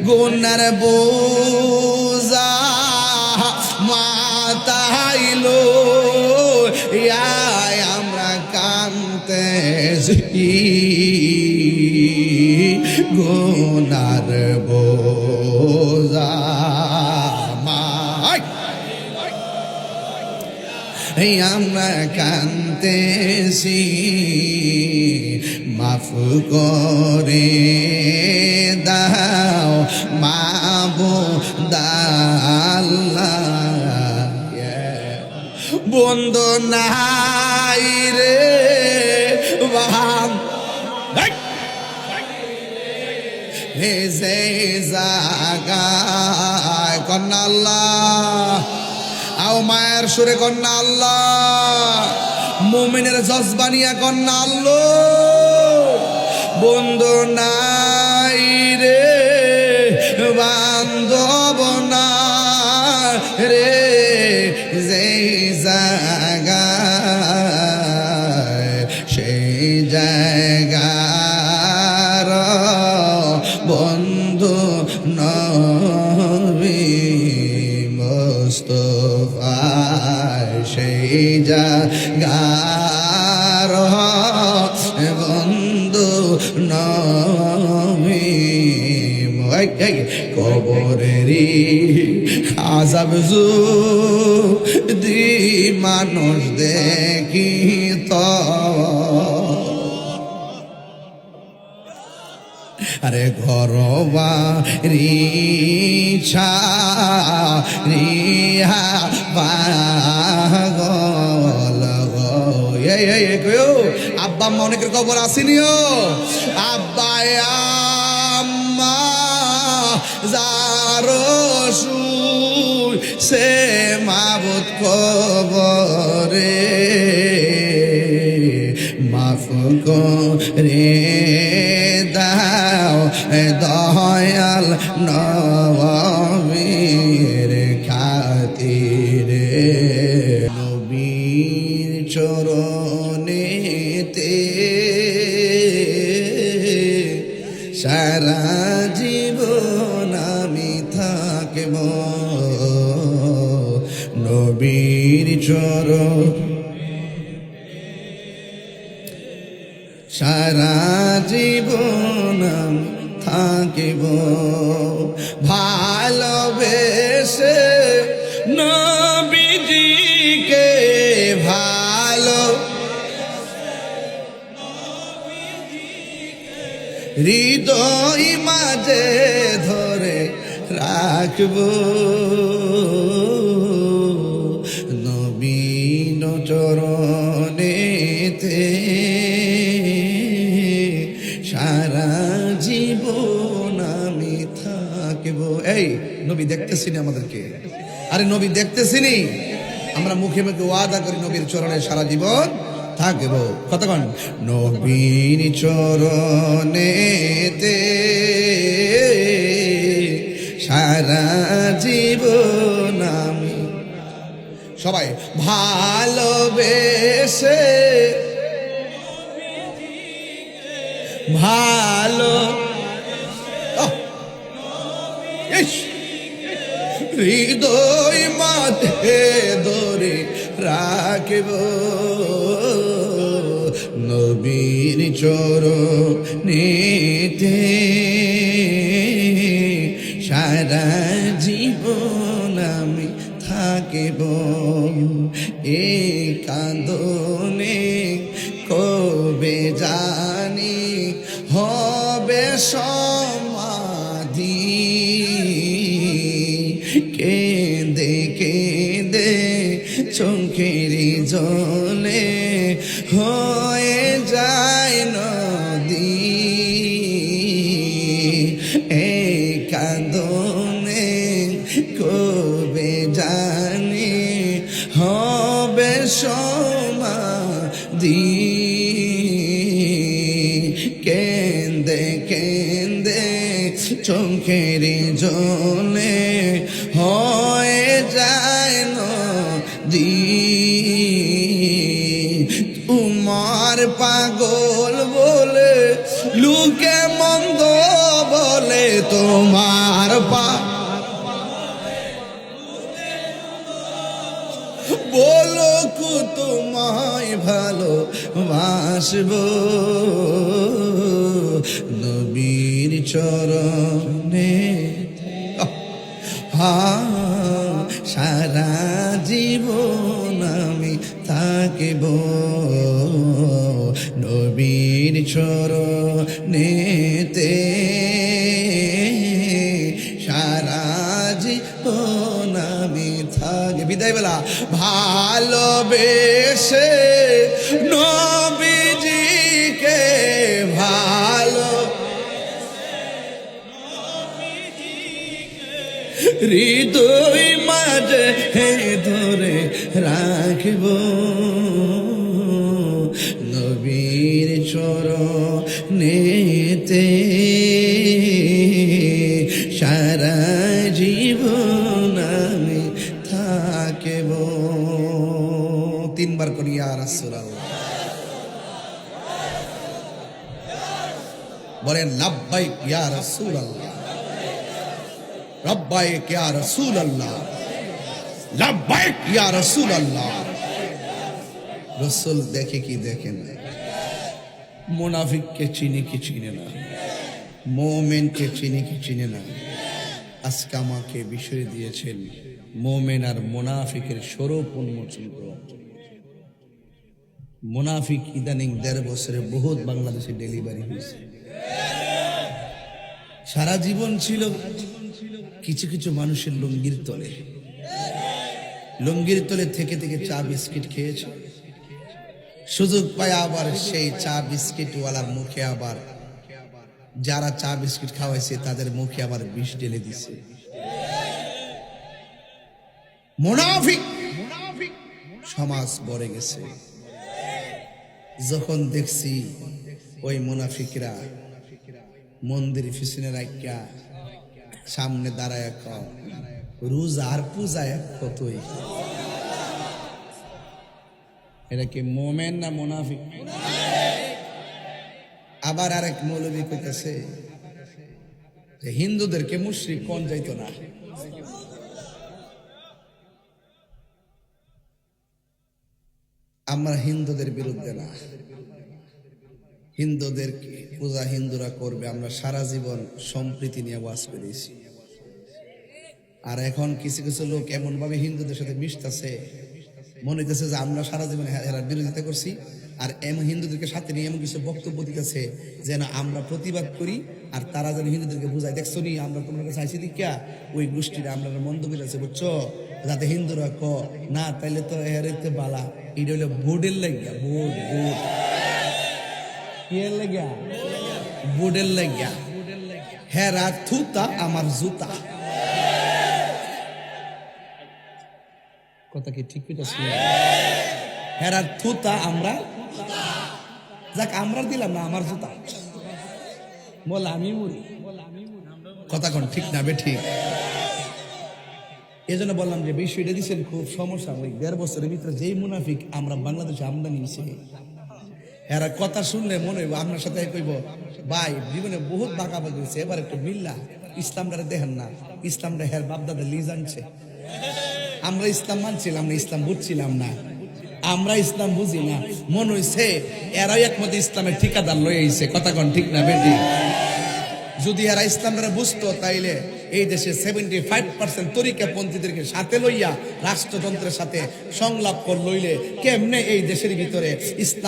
গুনার বোঝা মাথাইলো আমরা কাঁদতেছি গুনার বোঝা আমরা কাঁদতেছি মাফ করে দাও মাবুদ আল্লাহ বন্ধু নাই রে বাম হে যে জাগায় কন্যা আল্লাহ আও মায়ের সুরে কন্যা আল্লাহ মুমিনের জজবানিয়া কন্যা আল্লাহ বন্ধু নাই রে বান্ধব না রে যে জায়গায় সেই জায়গার বন্ধু নবী মুস্তাফা সেই জায়গার বন্ধু নবী কবরেরই আযাব যদি মানুষ দেখি তো আরে ঘরবা রিছা রিহা পাগল গো আব্বা আম্মা অনেকের কবর আসেনিও আব্বা আম্মা জারসু সে মাবুদ কবরে মাফ করে দাও দয়াল নবীর খাতিরে নবীর চরণেতে সারা জীবন আমি থাকব নবীর চরণ সারা জীবন থাকিব ভালোবেসে নবীজিকে ভালো হৃদয় মাঝে ধরে রাখব নবীন চরণেতে সারা জীবন আমি থাকব এই নবী দেখতেছিনি আমাদেরকে আরে নবী দেখতেছিনি আমরা মুখে মুখে ওয়াদা করি নবীর চরণে সারা জীবন থাকব কতক্ষণ নবীর চরণেতে সারা জীবন আমি সবাই ভালোবেসে ভালো হৃদয় মাঝে ধরে রাখব নবীর চরণেতে সারা জীবন আমি থাকিব এই কান্দনে কবে জানি হবে সমাধি কেঁদে কেঁদে চোখের জলে হয়ে যায় নদী এই কান্দনে কবে জানি হবে সমাধি কেঁদে কেঁদে চোখের জলে হয়ে যায় নদী তোমার পাগল বলে লোকে মন্দ বলে তো তোমার বলো কো তোমায় ভালো বাসবো নবীর চরণে সারা জীবন আমি থাকিব নবীর চরণেতে সারা জীবন আমি থাকি বিদায় বেলা ভালোবেসে নবীজিকে ভালো হৃদয় মাঝে ধরে রাখব নবীর চরণেতে সারা জীবন আমি থাকব তিনবার করি ইয়া রাসূলুল্লাহ বলেন লাব্বাইক ইয়া রাসূলুল্লাহ রব্বাইক ইয়া রাসূলুল্লাহ লাব্বাইক ইয়া রাসূলুল্লাহ রাসূল দেখে কি দেখে না মুনাফিককে চিনি কি চিনে না মুমিনকে চিনি কি চিনে না আজকে আমাকে বিষয় দিয়েছেন মুমিন আর মুনাফিকের স্বরূপ উন্মোচন করুন মুনাফিক ইদানিং 1.5 বছরে বহুত বাংলাদেশে ডেলিভারি হয়েছে সারা জীবন ছিল কিছু কিছু মানুষের লুঙ্গির তলে থেকে থেকে চা বিস্কিট খেয়েছে সুযোগ পায় আবার সেই চা বিস্কিট ওয়ালার মুখে আবার যারা চা বিস্কিট খাওয়াইছে তাদের মুখে আবার বিষ ঢেলে দিছে মুনাফিক সমাজ ভরে গেছে যখন দেখছি ওই মুনাফিকরা মন্দির পিছনে রাখিয়া সামনে দাঁড়ায় রোজা আর পূজায় কতই এটা কি মোমেন না মুনাফিক আবার আরেক মৌলবী কইতেছে যে হিন্দুদেরকে মুশরিক কোন যাইতো না আমরা হিন্দুদের বিরুদ্ধে না হিন্দুদের পূজা হিন্দুরা করবে আমরা সারা জীবন সম্প্রীতি নিয়ে বাস করেছি আর এখন কিছু কিছু লোক এমন ভাবে হিন্দুদের সাথে মিশতেছে মনে হইতেছে যে আমরা সারা জীবন এরা বিরোধিতা করছি আর এমন হিন্দুদেরকে সাথে নিয়ে এমন কিছু বক্তব্য দিতেছে যেন আমরা প্রতিবাদ করি আর তারা যেন হিন্দুদেরকে বুঝায় দেখছো নি আমরা তোমার কাছে আইসি দিকা ওই গোষ্ঠীরা আমরা মন্দ বিলেছে বুঝছো যাতে হিন্দুরা ক না তাইলে তো এর বালা এটা হইলো বোর্ডের লাগিয়া বোর্ড বুডের লাগিয়া হেরা থুতা আমার জুতা কথা কি ঠিক কইতাছি হেরার থুতা আমরা যাক আমরা দিলাম না আমার জুতা বল আমি মরি কথা কোন ঠিক না বে ঠিক এজন্য বললাম যে বিষয়টা দিচ্ছেন খুব সমস্যা ওই 1.5 বছরের ভিতরে যেই মুনাফিক আমরা বাংলাদেশে আমদানি হয়েছে এরা কথা শুনলে মনে হইব আপনার সাথে কইব ভাই জীবনে বহুত বাঁকাবাকি হয়েছে এবার একটু মিল্লা ইসলামটা দেখেন না ইসলামটা হের বাপদাদা লিজ আনছে আমরা ইসলাম মানছিলাম না ইসলাম বুঝছিলাম না আমরা ইসলাম বুঝি না মনে হইছে এরাই একমত ইসলামের ঠিকাদার লয়ে আইছে কথা কোন ঠিক না বেটি যদি এরা ইসলামরা বুঝতো তাইলে এই দেশে 75% তরিকাপন্থীদেরকে সাথে লইয়া রাষ্ট্রযন্ত্রের সাথে সংলাপ কর লইলে কেমনে এই দেশের ভিতরে ইসলাম